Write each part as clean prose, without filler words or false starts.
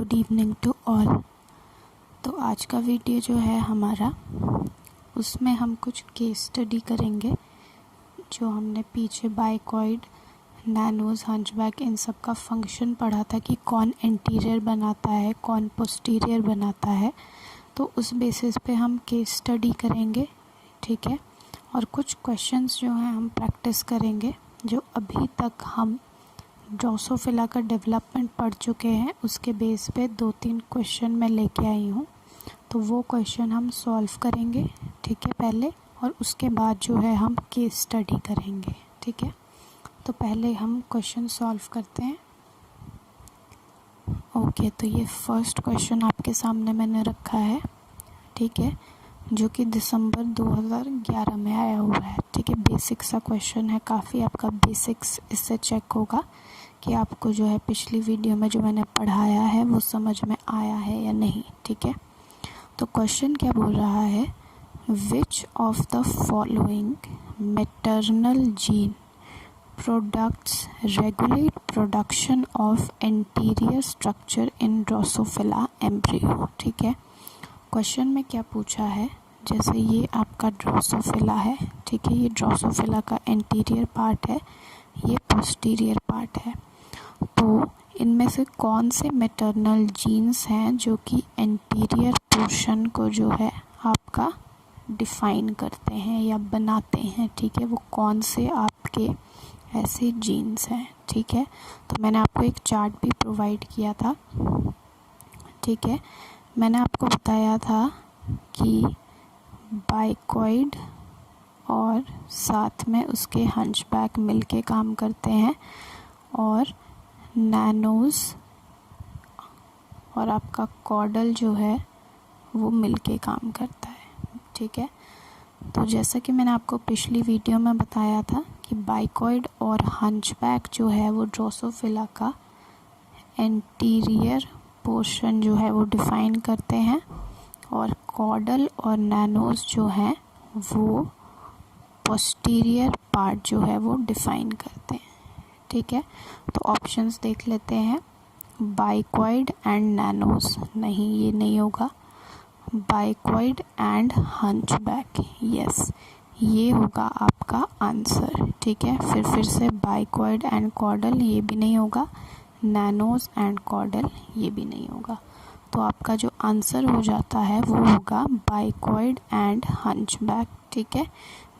Good evening to all. तो आज का वीडियो जो है हमारा, उसमें हम कुछ केस स्टडी करेंगे जो हमने पीछे बाइकॉइड, नैनोज, हंचबैक इन सब का फंक्शन पढ़ा था कि कौन एंटीरियर बनाता है, कौन पोस्टीरियर बनाता है। तो उस बेसिस पे हम केस स्टडी करेंगे, ठीक है। और कुछ क्वेश्चंस जो हैं हम प्रैक्टिस करेंगे जो अभी तक हम ड्रोसोफिला का डेवलपमेंट पढ़ चुके हैं, उसके बेस पे 2-3 क्वेश्चन मैं लेके आई हूँ। तो वो क्वेश्चन हम सॉल्व करेंगे, ठीक है, पहले, और उसके बाद जो है हम केस स्टडी करेंगे, ठीक है। तो पहले हम क्वेश्चन सॉल्व करते हैं। ओके, तो ये फर्स्ट क्वेश्चन आपके सामने मैंने रखा है, ठीक है, जो कि दिसंबर 2011 में आया हुआ है, ठीक है। बेसिक सा क्वेश्चन है, काफ़ी आपका बेसिक्स इससे चेक होगा कि आपको जो है पिछली वीडियो में जो मैंने पढ़ाया है वो समझ में आया है या नहीं, ठीक है। तो क्वेश्चन क्या बोल रहा है, which of the following maternal gene products regulate production of anterior structure in Drosophila embryo, ठीक है। क्वेश्चन में क्या पूछा है, जैसे ये आपका ड्रोसोफिला है, ठीक है, ये ड्रोसोफिला का एंटीरियर पार्ट है, ये पोस्टीरियर पार्ट है। तो इनमें से कौन से मैटरनल जीन्स हैं जो कि एंटीरियर पोर्शन को जो है आपका डिफ़ाइन करते हैं या बनाते हैं, ठीक है। वो कौन से आपके ऐसे जीन्स हैं, ठीक है। तो मैंने आपको एक चार्ट भी प्रोवाइड किया था, ठीक है। मैंने आपको बताया था कि बाइकॉइड और साथ में उसके हंचबैक मिलके काम करते हैं, और नैनोज और आपका कॉर्डल जो है वो मिलके काम करता है, ठीक है। तो जैसा कि मैंने आपको पिछली वीडियो में बताया था कि बाइकॉइड और हंचबैक जो है वो ड्रोसोफिला का एंटीरियर पोर्शन जो है वो डिफ़ाइन करते हैं, और कॉर्डल और नैनोज जो हैं वो पोस्टीरियर पार्ट जो है वो डिफ़ाइन करते हैं, ठीक है। तो ऑप्शंस देख लेते हैं, बाइकॉइड एंड नैनोज, नहीं ये नहीं होगा। बाइकॉइड एंड हंचबैक, यस, ये होगा आपका आंसर, ठीक है। फिर से बाइकॉइड एंड कॉर्डल, ये भी नहीं होगा। नैनोज एंड कॉर्डल, ये भी नहीं होगा। तो आपका जो आंसर हो जाता है वो होगा बाइकॉइड एंड हंचबैक, ठीक है,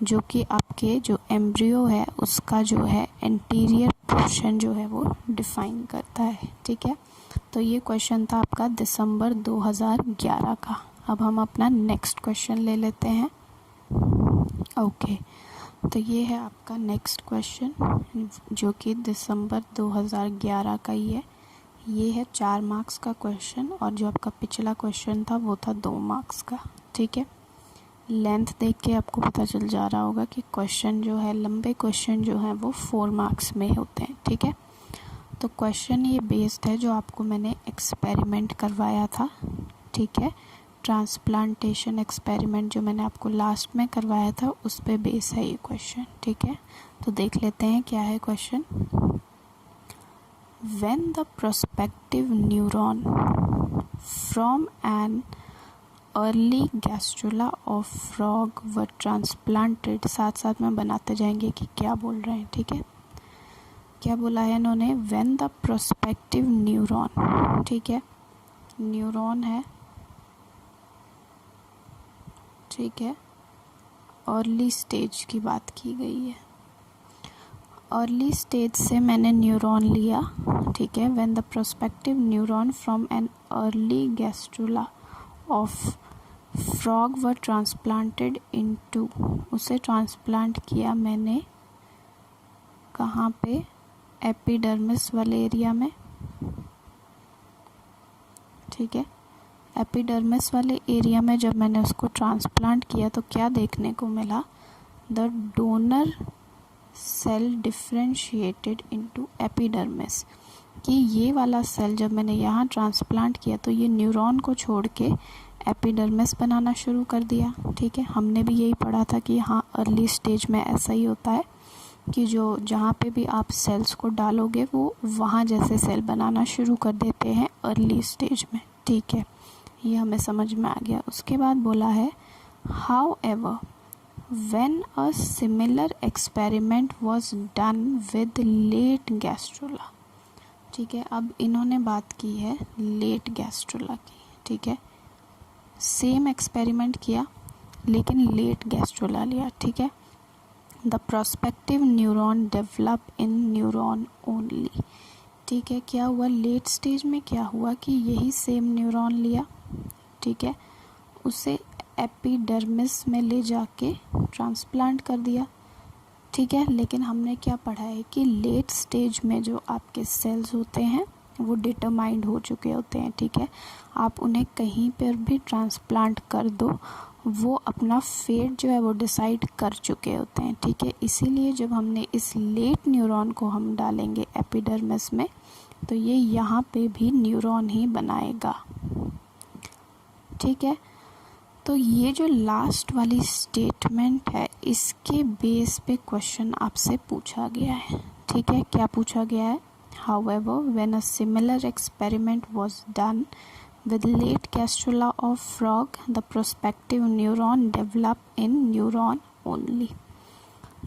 जो कि आपके जो एम्ब्रियो है उसका जो है एंटीरियर पोर्शन जो है वो डिफ़ाइन करता है, ठीक है। तो ये क्वेश्चन था आपका दिसंबर 2011 का। अब हम अपना नेक्स्ट क्वेश्चन ले लेते हैं। ओके, तो ये है आपका नेक्स्ट क्वेश्चन जो कि दिसंबर 2011 का ही है। ये है 4 मार्क्स का क्वेश्चन, और जो आपका पिछला क्वेश्चन था वो था 2 मार्क्स का, ठीक है। लेंथ देख के आपको पता चल जा रहा होगा कि क्वेश्चन जो है, लंबे क्वेश्चन जो हैं वो 4 मार्क्स में होते हैं, ठीक है। तो क्वेश्चन ये बेस्ड है जो आपको मैंने एक्सपेरिमेंट करवाया था, ठीक है, ट्रांसप्लांटेशन एक्सपेरिमेंट जो मैंने आपको लास्ट में करवाया था, उस पे बेस है ये क्वेश्चन, ठीक है। तो देख लेते हैं क्या है question. When the prospective neuron from an early gastrula of frog were transplanted, साथ साथ में बनाते जाएंगे कि क्या बोल रहे हैं, ठीक है। क्या बोला है इन्होंने, when the prospective neuron, ठीक है, न्यूरॉन है, ठीक है, अर्ली स्टेज की बात की गई है। अर्ली स्टेज से मैंने न्यूरॉन लिया, ठीक है। When the prospective neuron from an early gastrula of frog were transplanted into, उसे ट्रांसप्लांट किया मैंने कहाँ पे, एपिडर्मिस वाले एरिया में, ठीक है। एपिडर्मिस वाले एरिया में जब मैंने उसको ट्रांसप्लांट किया तो क्या देखने को मिला, the donor cell differentiated into epidermis, कि ये वाला सेल जब मैंने यहाँ ट्रांसप्लांट किया तो ये न्यूरॉन को छोड़ के एपिडर्मिस बनाना शुरू कर दिया, ठीक है। हमने भी यही पढ़ा था कि हाँ अर्ली स्टेज में ऐसा ही होता है। कि जो जहाँ पे भी आप सेल्स को डालोगे वो वहाँ जैसे सेल बनाना शुरू कर देते हैं अर्ली स्टेज में, ठीक है, ये हमें समझ में आ गया। उसके बाद बोला है however when a similar experiment was done with late gastrula, ठीक है। अब इन्होंने बात की है लेट गैस्ट्रोला की, ठीक है, सेम एक्सपेरिमेंट किया लेकिन लेट गैस्ट्रोला लिया, ठीक है। The prospective neuron develop in neuron only, ठीक है। क्या हुआ लेट स्टेज में, क्या हुआ कि यही सेम न्यूरॉन लिया, ठीक है, उसे एपिडर्मिस में ले जाके ट्रांसप्लांट कर दिया, ठीक है। लेकिन हमने क्या पढ़ा है कि लेट स्टेज में जो आपके सेल्स होते हैं वो डिटरमाइंड हो चुके होते हैं, ठीक है। आप उन्हें कहीं पर भी ट्रांसप्लांट कर दो, वो अपना फेट जो है वो डिसाइड कर चुके होते हैं, ठीक है। इसीलिए जब हमने इस लेट न्यूरॉन को हम डालेंगे एपिडर्मिस में तो ये यहाँ पे भी न्यूरॉन ही बनाएगा, ठीक है। तो ये जो लास्ट वाली स्टेटमेंट है इसके बेस पे क्वेश्चन आपसे पूछा गया है, ठीक है। क्या पूछा गया है, however when a similar experiment was done with late gastrula of frog the prospective neuron developed in neuron only.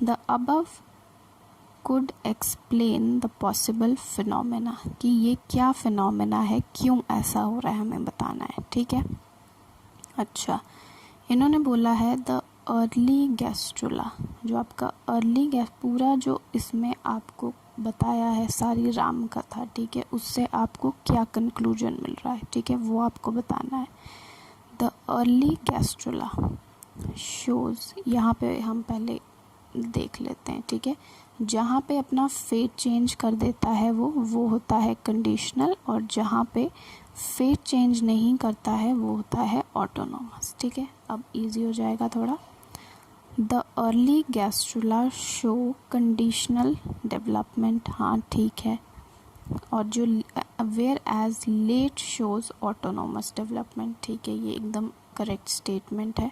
The above could explain the possible phenomena, कि ये क्या फिनोमेना है, क्यों ऐसा हो रहा है हमें बताना है, ठीक है। अच्छा, इन्होंने बोला है द अर्ली गैस्ट्रोला, जो आपका अर्ली गैस पूरा जो इसमें आपको बताया है सारी राम कथा, ठीक है, उससे आपको क्या कंक्लूजन मिल रहा है, ठीक है, वो आपको बताना है। द अर्ली गैस्ट्रोला शोज़, यहाँ पे हम पहले देख लेते हैं, ठीक है। जहाँ पे अपना फेट चेंज कर देता है वो होता है कंडीशनल, और जहाँ पे फेट चेंज नहीं करता है वो होता है ऑटोनोमस, ठीक है। अब इजी हो जाएगा थोड़ा। The early gastrula show conditional development, हाँ ठीक है, और जो whereas late shows autonomous development, ठीक है, ये एकदम करेक्ट स्टेटमेंट है।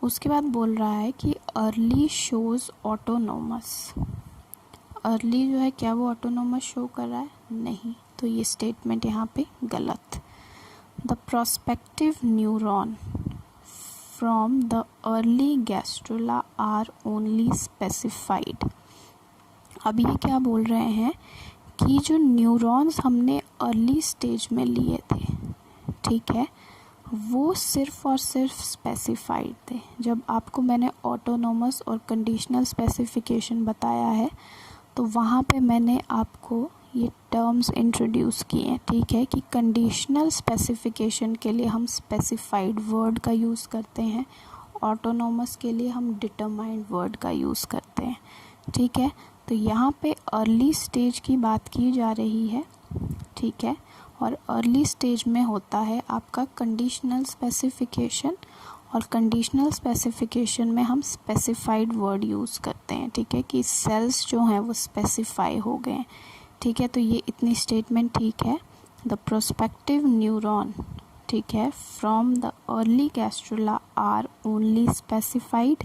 उसके बाद बोल रहा है कि अर्ली शोज़ ऑटोनोमस, अर्ली जो है क्या वो ऑटोनोमस शो कर रहा है, नहीं, तो ये स्टेटमेंट यहाँ पे गलत। The prospective neuron from the early gastrula are only specified, अब ये क्या बोल रहे हैं कि जो न्यूरॉन्स हमने अर्ली स्टेज में लिए थे, ठीक है, वो सिर्फ़ और सिर्फ स्पेसिफाइड थे। जब आपको मैंने ऑटोनोमस और कंडीशनल स्पेसिफिकेशन बताया है तो वहाँ पे मैंने आपको ये टर्म्स इंट्रोड्यूस किए हैं, ठीक है, कि कंडीशनल स्पेसिफिकेशन के लिए हम स्पेसिफाइड वर्ड का यूज़ करते हैं, ऑटोनोमस के लिए हम डिटरमाइंड वर्ड का यूज़ करते हैं, ठीक है। तो यहाँ पे अर्ली स्टेज की बात की जा रही है, ठीक है, और अर्ली स्टेज में होता है आपका कंडीशनल स्पेसिफिकेशन, और कंडीशनल स्पेसिफिकेशन में हम स्पेसिफाइड वर्ड यूज़ करते हैं, ठीक है, कि सेल्स जो हैं वो स्पेसिफाई हो गए हैं, ठीक है। तो ये इतनी स्टेटमेंट ठीक है। द प्रोस्पेक्टिव न्यूरॉन, ठीक है, from the early gastrula are only specified,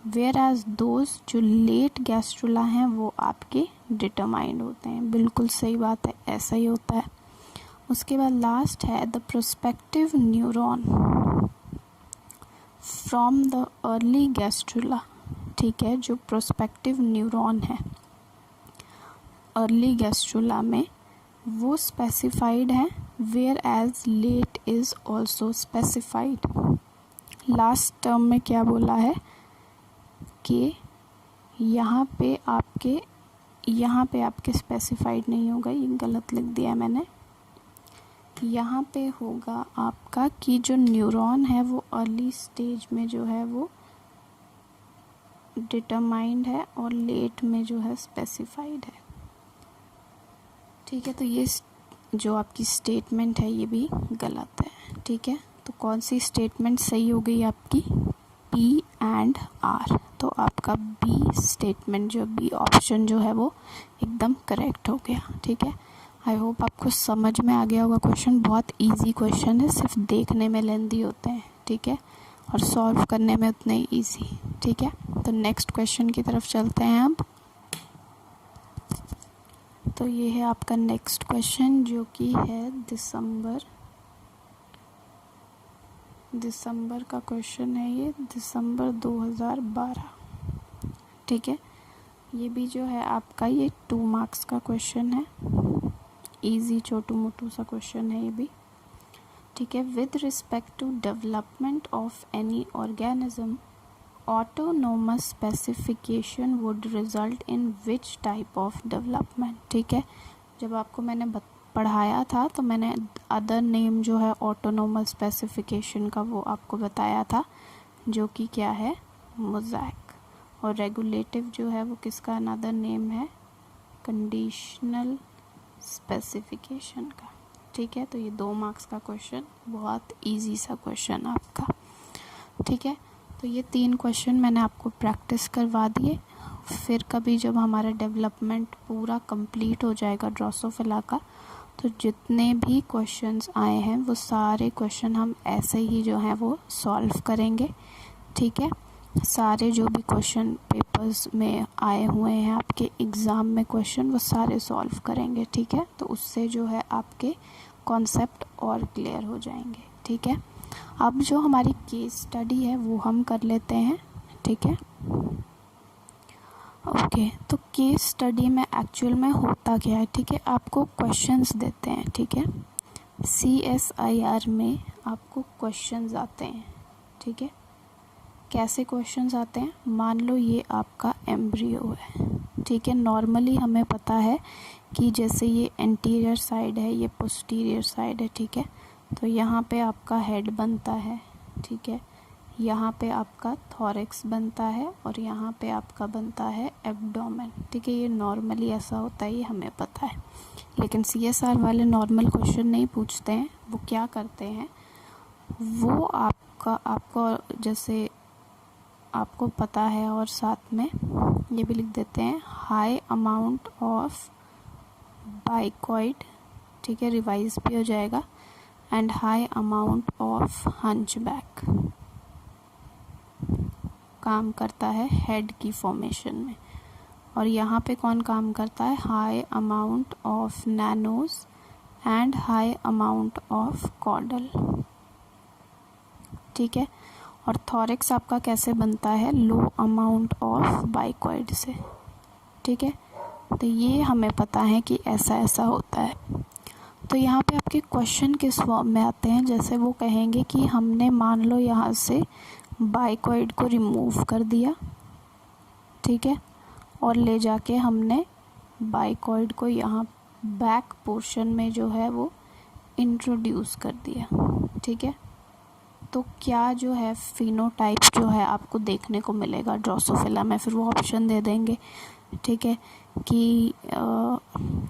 whereas those जो लेट गैस्ट्रोला हैं वो आपके डिटरमाइंड होते हैं, बिल्कुल सही बात है, ऐसा ही होता है। उसके बाद लास्ट है the prospective neuron from the early gastrula, ठीक है, जो प्रोस्पेक्टिव न्यूरॉन है अर्ली गैस्ट्रोला में वो स्पेसिफाइड है, whereas late is also specified. Last term में क्या बोला है कि यहाँ पे आपके स्पेसिफाइड नहीं होगा, ये गलत लिख दिया मैंने, यहाँ पे होगा आपका कि जो न्यूरॉन है वो अर्ली स्टेज में जो है वो डिटरमाइंड है और लेट में जो है स्पेसिफाइड है, ठीक है। तो ये जो आपकी स्टेटमेंट है ये भी गलत है, ठीक है। तो कौन सी स्टेटमेंट सही हो गई आपकी, पी एंड आर, तो आपका बी स्टेटमेंट जो बी ऑप्शन जो है वो एकदम करेक्ट हो गया, ठीक है। आई होप आपको समझ में आ गया होगा। क्वेश्चन बहुत इजी क्वेश्चन है, सिर्फ देखने में लेंदी होते हैं, ठीक है, और सॉल्व करने में उतने इजी, ठीक है। तो नेक्स्ट क्वेश्चन की तरफ चलते हैं अब। तो ये है आपका नेक्स्ट क्वेश्चन जो कि है दिसंबर का क्वेश्चन है, ये दिसंबर 2012। ठीक है, ये भी जो है आपका ये 2 मार्क्स का क्वेश्चन है, इजी छोटू मोटू सा क्वेश्चन है ये भी। ठीक है, with respect to development of any organism autonomous specification would result in which type of development. ठीक है, जब आपको मैंने पढ़ाया था तो मैंने अदर नेम जो है ऑटोनोमस स्पेसिफिकेशन का वो आपको बताया था, जो कि क्या है, मोज़ेक। और रेगुलेटिव जो है वो किसका अनदर नेम है, कंडीशनल स्पेसिफिकेशन का। ठीक है, तो ये 2 मार्क्स का क्वेश्चन, बहुत इजी सा क्वेश्चन आपका। ठीक है, तो ये 3 क्वेश्चन मैंने आपको प्रैक्टिस करवा दिए। फिर कभी जब हमारा डेवलपमेंट पूरा कंप्लीट हो जाएगा ड्रोसोफिला का, तो जितने भी क्वेश्चंस आए हैं वो सारे क्वेश्चन हम ऐसे ही जो हैं वो सॉल्व करेंगे। ठीक है, सारे जो भी क्वेश्चन पेपर्स में आए हुए हैं आपके एग्ज़ाम में क्वेश्चन, वो सारे सॉल्व करेंगे। ठीक है, तो उससे जो है आपके कॉन्सेप्ट और क्लियर हो जाएंगे। ठीक है, अब जो हमारी केस स्टडी है वो हम कर लेते हैं। ठीक है, ओके, तो केस स्टडी में एक्चुअल में होता क्या है। ठीक है, आपको क्वेश्चंस देते हैं। ठीक है, CSIR में आपको क्वेश्चंस आते हैं। ठीक है, कैसे क्वेश्चंस आते हैं, मान लो ये आपका एम्ब्रियो है। ठीक है, नॉर्मली हमें पता है कि जैसे ये एंटीरियर साइड है, ये पोस्टीरियर साइड है। ठीक है, तो यहाँ पे आपका हेड बनता है। ठीक है, यहाँ पे आपका थॉरेक्स बनता है और यहाँ पे आपका बनता है एब्डोमेन। ठीक है, ये नॉर्मली ऐसा होता है, ये हमें पता है। लेकिन CSR वाले नॉर्मल क्वेश्चन नहीं पूछते हैं। वो क्या करते हैं, वो आपको जैसे आपको पता है और साथ में ये भी लिख देते हैं, हाई अमाउंट ऑफ बाइकॉइड। ठीक है, रिवाइज भी हो जाएगा, and high amount of hunchback काम करता है हेड की फॉर्मेशन में। और यहाँ पे कौन काम करता है, high amount of nanos and high amount of caudal. ठीक है, और थॉरेक्स आपका कैसे बनता है, लो अमाउंट ऑफ बाइकॉइड से। ठीक है, तो ये हमें पता है कि ऐसा ऐसा होता है। तो यहाँ पे आपके क्वेश्चन किस फॉर्म में आते हैं, जैसे वो कहेंगे कि हमने मान लो यहाँ से बाइकॉइड को रिमूव कर दिया। ठीक है, और ले जाके हमने बाइकॉइड को यहाँ बैक पोर्शन में जो है वो इंट्रोड्यूस कर दिया। ठीक है, तो क्या जो है फिनोटाइप जो है आपको देखने को मिलेगा ड्रोसोफिला में, फिर वो ऑप्शन दे देंगे। ठीक है, कि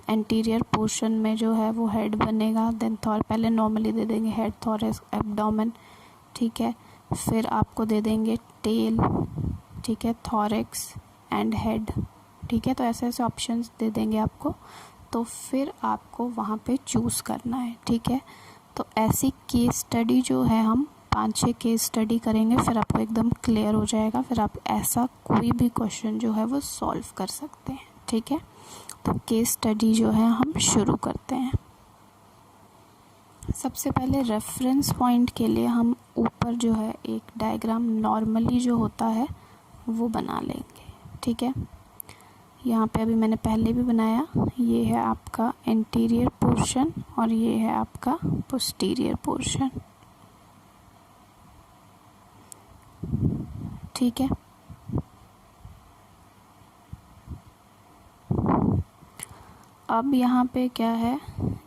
एंटीरियर पोर्शन में जो है वो हेड बनेगा, देन पहले नॉर्मली दे देंगे हेड, थॉरैक्स, एब्डोमेन। ठीक है, फिर आपको दे देंगे टेल। ठीक है, थॉरैक्स एंड हेड। ठीक है, तो ऐसे ऐसे ऑप्शंस दे देंगे आपको, तो फिर आपको वहाँ पे चूज़ करना है। ठीक है, तो ऐसी केस स्टडी जो है हम 5-6 केस स्टडी करेंगे, फिर आपको एकदम क्लियर हो जाएगा, फिर आप ऐसा कोई भी क्वेश्चन जो है वो सॉल्व कर सकते हैं। ठीक है, तो केस स्टडी जो है हम शुरू करते हैं। सबसे पहले रेफरेंस पॉइंट के लिए हम ऊपर जो है एक डायग्राम नॉर्मली जो होता है वो बना लेंगे। ठीक है, यहाँ पे अभी मैंने पहले भी बनाया, ये है आपका एंटीरियर पोर्शन और ये है आपका पोस्टीरियर पोर्शन। ठीक है, अब यहाँ पे क्या है,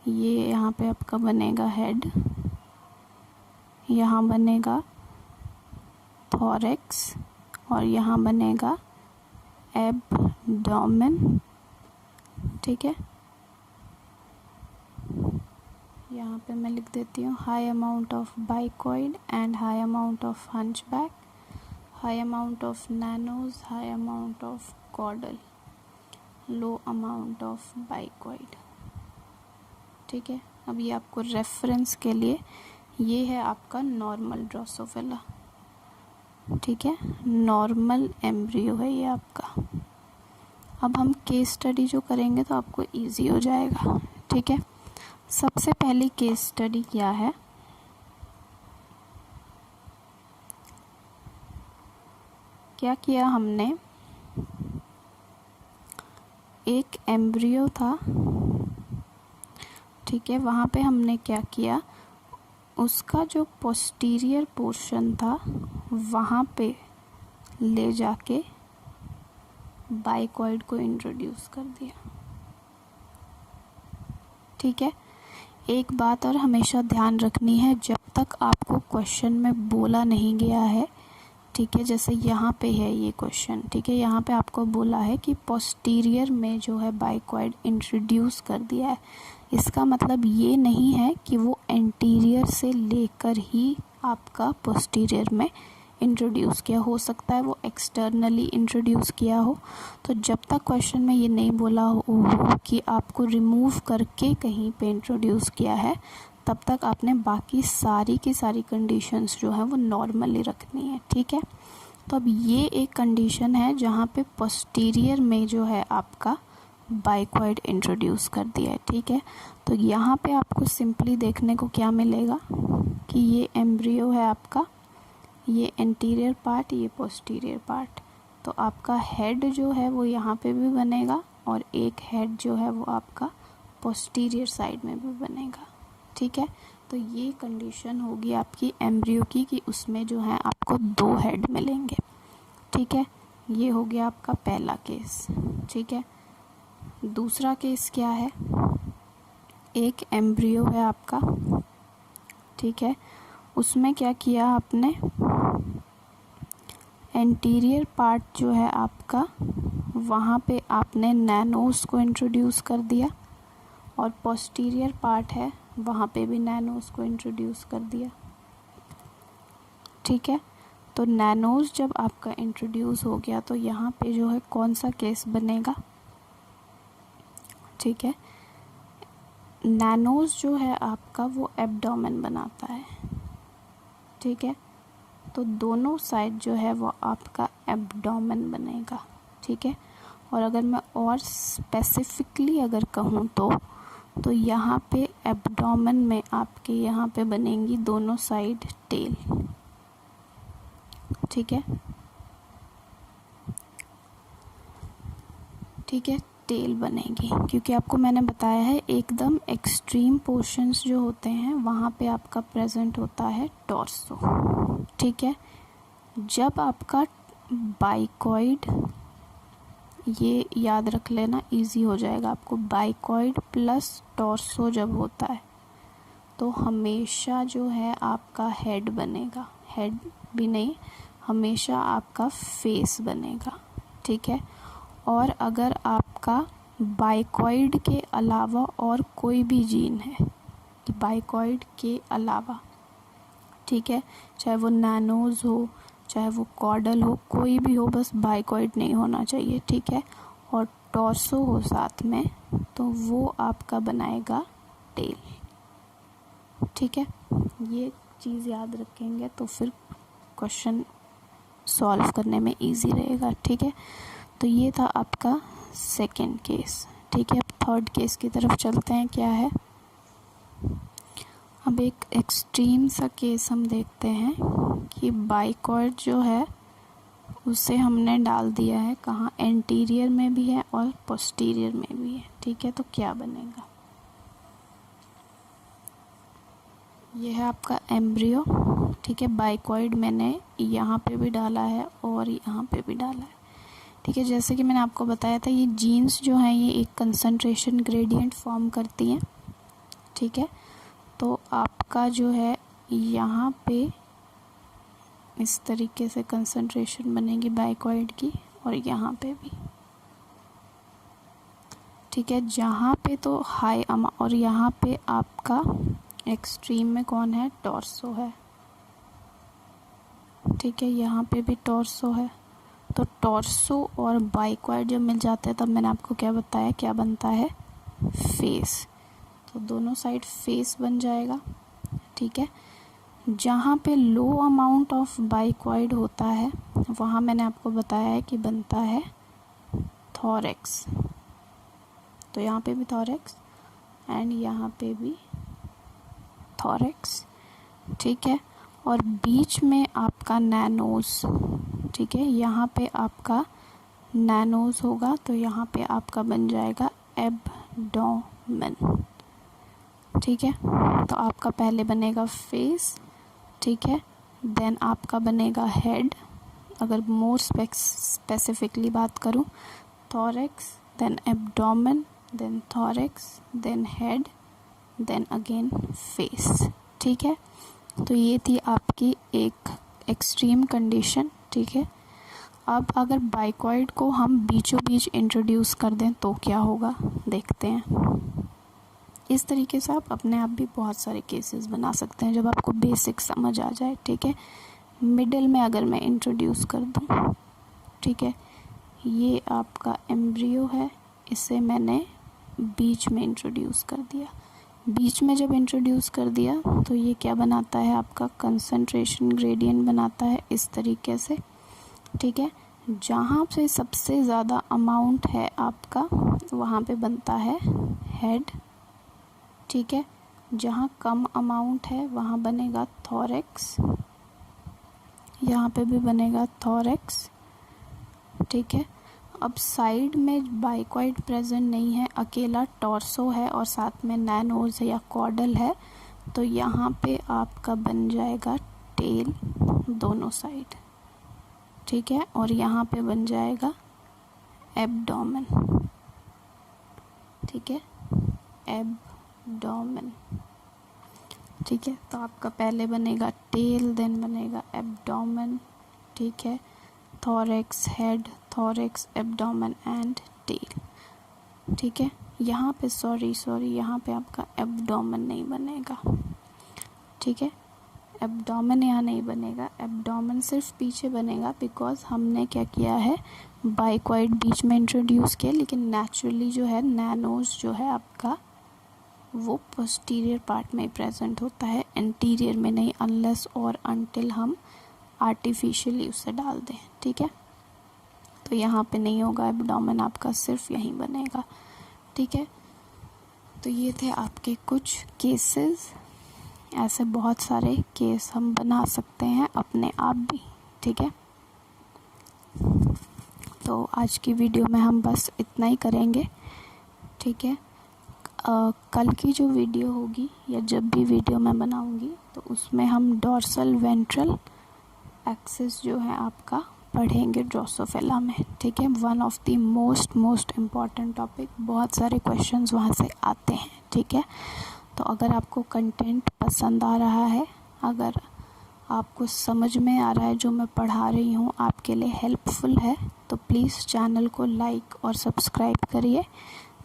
ये यहाँ पे आपका बनेगा हेड, यहाँ बनेगा थॉरैक्स और यहाँ बनेगा एब्डोमेन। ठीक है, यहाँ पे मैं लिख देती हूँ high amount of bicoid and high amount of hunchback, high amount of nanos, high amount of caudal, low amount of bicoid. ठीक है, अब ये आपको रेफरेंस के लिए, ये है आपका नॉर्मल ड्रोसोफिला। ठीक है, नॉर्मल एम्ब्रियो है ये आपका। अब हम केस स्टडी जो करेंगे तो आपको इजी हो जाएगा, ठीक है। सबसे पहली केस स्टडी क्या है, क्या किया हमने, एक एम्ब्रियो था, ठीक है, वहाँ पे हमने क्या किया, उसका जो पोस्टीरियर पोर्शन था वहाँ पे ले जाके बाइकॉइड को इंट्रोड्यूस कर दिया, ठीक है। एक बात और हमेशा ध्यान रखनी है, जब तक आपको क्वेश्चन में बोला नहीं गया है, ठीक है, जैसे यहाँ पे है ये क्वेश्चन, ठीक है, यहाँ पे आपको बोला है कि पोस्टीरियर में जो है बाइकॉइड इंट्रोड्यूस कर दिया है, इसका मतलब ये नहीं है कि वो एंटीरियर से लेकर ही आपका पोस्टीरियर में इंट्रोड्यूस किया, हो सकता है वो एक्सटर्नली इंट्रोड्यूस किया हो। तो जब तक क्वेश्चन में ये नहीं बोला हो कि आपको रिमूव करके कहीं पे इंट्रोड्यूस किया है, तब तक आपने बाकी सारी की सारी कंडीशंस जो है वो नॉर्मली रखनी है, ठीक है। तो अब ये एक कंडीशन है जहाँ पे पोस्टीरियर में जो है आपका बाइकॉइड इंट्रोड्यूस कर दिया है, ठीक है। तो यहाँ पे आपको सिंपली देखने को क्या मिलेगा कि ये एम्ब्रियो है आपका, ये एंटीरियर पार्ट, ये पोस्टीरियर पार्ट, तो आपका हेड जो है वो यहाँ पे भी बनेगा और एक हेड जो है वो आपका पोस्टीरियर साइड में भी बनेगा, ठीक है। तो ये कंडीशन होगी आपकी एम्ब्रियो की कि उसमें जो है आपको 2 हेड मिलेंगे, ठीक है। ये हो गया आपका पहला केस, ठीक है। दूसरा केस क्या है, एक एम्ब्रियो है आपका, ठीक है, उसमें क्या किया आपने, एंटीरियर पार्ट जो है आपका वहाँ पे आपने नैनोस को इंट्रोड्यूस कर दिया और पोस्टीरियर पार्ट है वहाँ पे भी नैनोस को इंट्रोड्यूस कर दिया, ठीक है। तो नैनोस जब आपका इंट्रोड्यूस हो गया तो यहाँ पे जो है कौन सा केस बनेगा, ठीक है, नैनोस जो है आपका वो एब्डोमेन बनाता है, ठीक है। तो दोनों साइड जो है वो आपका एब्डोमेन बनेगा, ठीक है। और अगर मैं और स्पेसिफिकली अगर कहूँ तो यहाँ पे एब्डोमेन में आपके यहाँ पे बनेंगी दोनों साइड टेल, ठीक है, ठीक है, टेल बनेगी, क्योंकि आपको मैंने बताया है एकदम एक्सट्रीम पोर्शंस जो होते हैं वहाँ पे आपका प्रेजेंट होता है टॉर्सो, ठीक है। जब आपका बाइकॉइड, ये याद रख लेना, इजी हो जाएगा आपको, बाइकॉइड प्लस टॉर्सो जब होता है तो हमेशा जो है आपका हेड बनेगा, हेड भी नहीं, हमेशा आपका फेस बनेगा, ठीक है। और अगर आपका बाइकॉइड के अलावा और कोई भी जीन है, कि बाइकॉइड के अलावा, ठीक है, चाहे वो नैनोज हो, चाहे वो कॉर्डल हो, कोई भी हो, बस बाइकॉइड नहीं होना चाहिए, ठीक है, और टॉर्सो हो साथ में, तो वो आपका बनाएगा टेल, ठीक है। ये चीज़ याद रखेंगे तो फिर क्वेश्चन सॉल्व करने में इजी रहेगा, ठीक है। तो ये था आपका सेकंड केस, ठीक है। अब थर्ड केस की तरफ चलते हैं, क्या है, अब एक एक्सट्रीम सा केस हम देखते हैं कि बाइकॉइड जो है उसे हमने डाल दिया है कहाँ, एंटीरियर में भी है और पोस्टीरियर में भी है, ठीक है। तो क्या बनेगा, ये है आपका एम्ब्रियो, ठीक है, बाइकॉइड मैंने यहाँ पे भी डाला है और यहाँ पे भी डाला है, ठीक है। जैसे कि मैंने आपको बताया था ये जीन्स जो हैं ये एक कंसंट्रेशन ग्रेडियंट फॉर्म करती हैं, ठीक है। तो आपका जो है यहाँ पे इस तरीके से कंसंट्रेशन बनेगी बाइकॉइड की और यहाँ पे भी, ठीक है। जहाँ पे तो हाई और यहाँ पे आपका एक्सट्रीम में कौन है, टॉर्सो है, ठीक है, यहाँ पे भी टॉर्सो है। तो टॉर्सो और बाइकॉइड जब मिल जाते हैं तब मैंने आपको क्या बताया, क्या बनता है, फेस, तो दोनों साइड फेस बन जाएगा, ठीक है। जहाँ पे लो अमाउंट ऑफ बाइकॉइड होता है वहाँ मैंने आपको बताया है कि बनता है थॉरेक्स, तो यहाँ पे भी थॉरेक्स एंड यहाँ पे भी थॉरेक्स, ठीक है। और बीच में आपका नैनोस, ठीक है, यहाँ पे आपका नैनोस होगा, तो यहाँ पे आपका बन जाएगा एब्डोमेन, ठीक है। तो आपका पहले बनेगा फेस, ठीक है, देन आपका बनेगा हेड, अगर मोर स्पेसिफिकली बात करूँ, thorax, then abdomen, then thorax, then head, then again face, ठीक है। तो ये थी आपकी एक एक्सट्रीम कंडीशन, ठीक है। अब अगर बाइकॉइड को हम बीचों बीच इंट्रोड्यूस कर दें तो क्या होगा, देखते हैं। इस तरीके से आप अपने आप भी बहुत सारे केसेस बना सकते हैं जब आपको बेसिक समझ आ जाए, ठीक है। मिडिल में अगर मैं इंट्रोड्यूस कर दूं, ठीक है, ये आपका एम्ब्रियो है, इसे मैंने बीच में इंट्रोड्यूस कर दिया। बीच में जब इंट्रोड्यूस कर दिया तो ये क्या बनाता है, आपका कंसंट्रेशन ग्रेडियंट बनाता है इस तरीके से, ठीक है। जहाँ पे सबसे ज़्यादा अमाउंट है आपका वहाँ पे बनता है हेड, ठीक है। जहाँ कम अमाउंट है वहाँ बनेगा थॉरेक्स, यहाँ पे भी बनेगा थॉरेक्स, ठीक है। अब साइड में बाइकॉइड प्रेजेंट नहीं है, अकेला टॉर्सो है और साथ में नैनोज है या कॉर्डल है, तो यहाँ पे आपका बन जाएगा टेल दोनों साइड, ठीक है। और यहाँ पे बन जाएगा एब्डोमेन, ठीक है, एब्डोमेन, ठीक है। तो आपका पहले बनेगा टेल, देन बनेगा एब्डोमेन, ठीक है, thorax, head, thorax, abdomen and tail, ठीक है। यहाँ पे सॉरी यहाँ पे आपका एब्डोमेन नहीं बनेगा, ठीक है। एब्डोमेन यहाँ नहीं बनेगा, एब्डोमेन सिर्फ पीछे बनेगा बिकॉज हमने क्या किया है, बाइकॉइड बीच में इंट्रोड्यूस किया, लेकिन नेचुरली जो है नैनोस जो है आपका वो पोस्टीरियर पार्ट में प्रेजेंट होता है, इंटीरियर में नहीं, अनलेस और अनटिल हम आर्टिफिशियली उसे डाल दें, ठीक है। तो यहाँ पे नहीं होगा एब्डोमेन, आपका सिर्फ यहीं बनेगा, ठीक है। तो ये थे आपके कुछ केसेस, ऐसे बहुत सारे केस हम बना सकते हैं अपने आप भी, ठीक है। तो आज की वीडियो में हम बस इतना ही करेंगे, ठीक है। कल की जो वीडियो होगी या जब भी वीडियो मैं बनाऊंगी तो उसमें हम डॉर्सल वेंट्रल एक्सिस जो है आपका पढ़ेंगे ड्रोसोफिला में, ठीक है। One of the most important topic, बहुत सारे क्वेश्चंस वहाँ से आते हैं, ठीक है। तो अगर आपको कंटेंट पसंद आ रहा है, अगर आपको समझ में आ रहा है जो मैं पढ़ा रही हूँ आपके लिए हेल्पफुल है, तो प्लीज़ चैनल को लाइक और सब्सक्राइब करिए।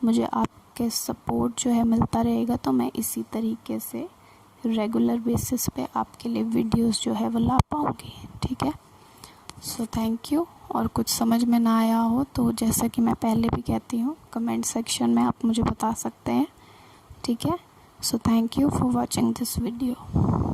मुझे आपके सपोर्ट जो है मिलता रहेगा तो मैं इसी तरीके से रेगुलर बेसिस पे आपके लिए वीडियोस जो है वो ला पाऊँगी, ठीक है। So thank you. और कुछ समझ में ना आया हो तो जैसा कि मैं पहले भी कहती हूँ, कमेंट सेक्शन में आप मुझे बता सकते हैं, ठीक है। So thank you for watching this video.